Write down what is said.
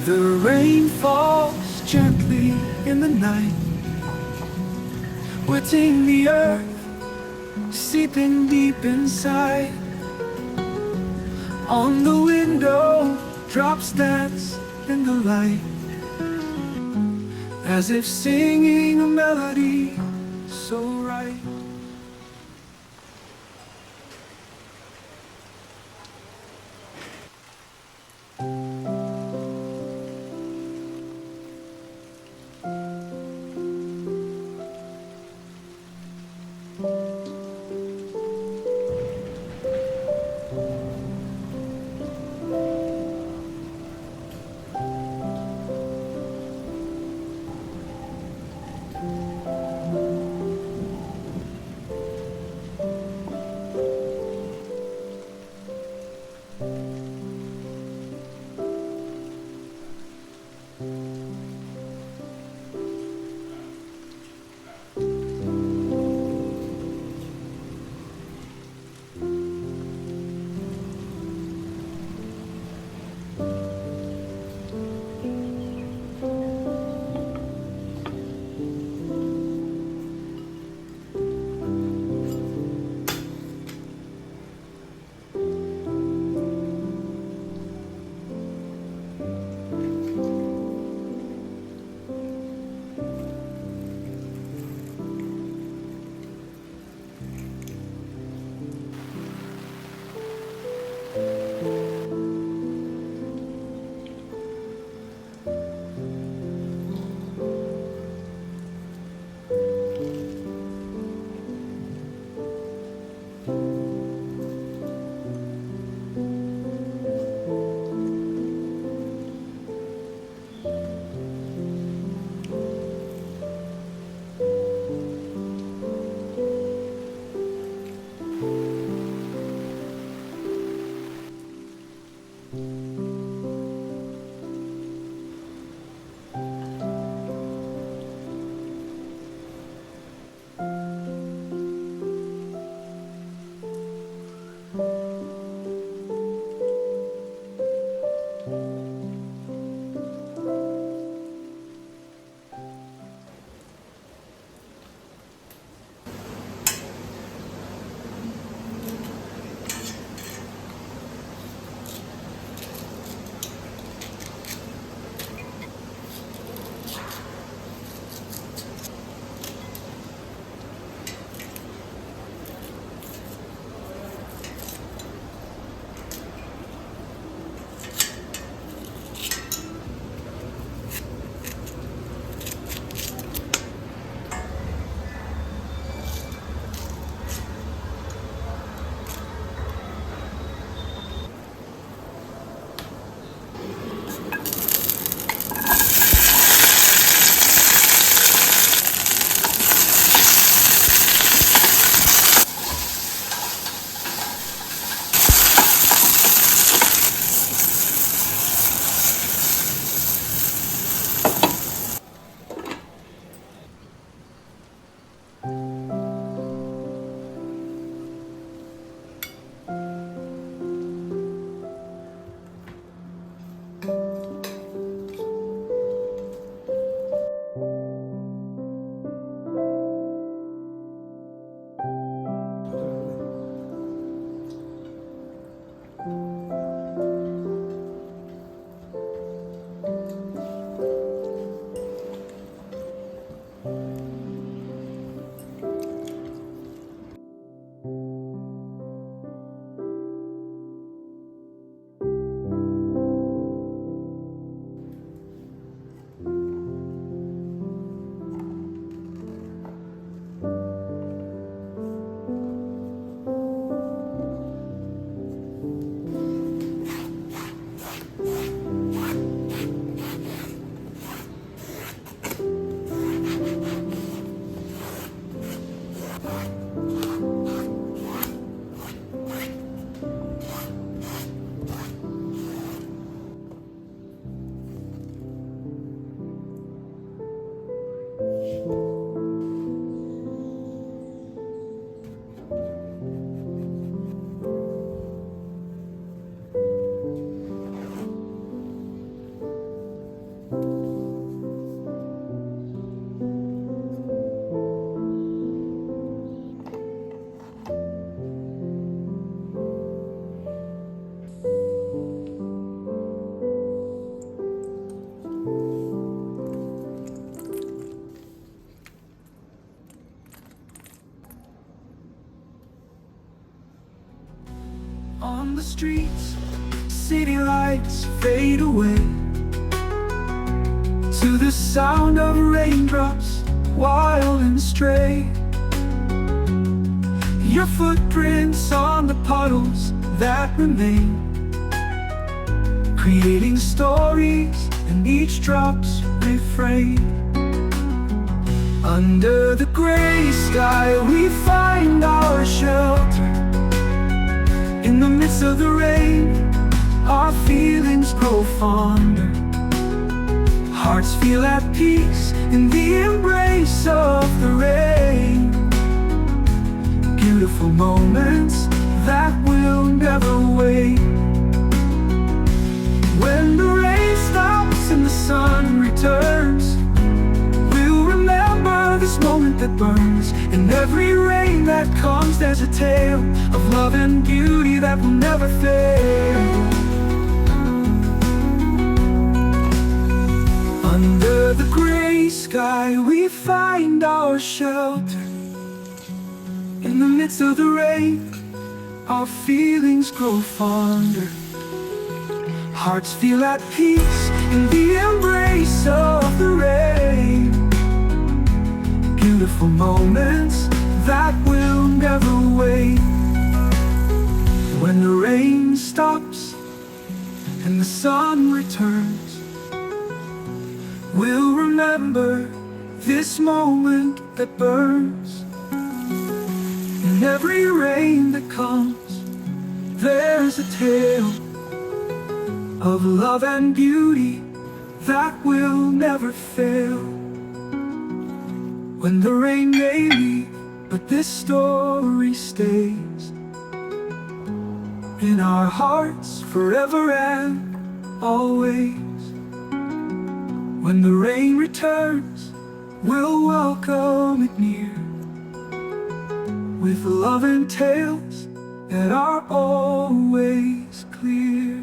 The rain falls gently in the night, wetting the earth, seeping deep inside. On the window, drops dance in the light, as if singing a melody so right. streets, city lights fade away to the sound of raindrops, wild and stray. Your footprints on the puddles that remain, creating stories in each drop's refrain. Under the gray sky we find our shelter. In the midst of the rain, our feelings grow fonder. Hearts feel at peace in the embrace of the rain. Beautiful moments that will never wait. When the rain stops and the sun returns, we'll remember this moment that burns. In every rain that comes, there's a tale of love and beauty that will never fail. Under the gray sky we find our shelter. In the midst of the rain, our feelings grow fonder. Hearts feel at peace in the embrace of the rain. Beautiful moments that will never wait. When the rain stops and the sun returns, we'll remember this moment that burns. In every rain that comes, there's a tale of love and beauty that will never fail. When the rain may leave, but this story stays in our hearts forever and always. When the rain returns, we'll welcome it near, with love and tales that are always clear.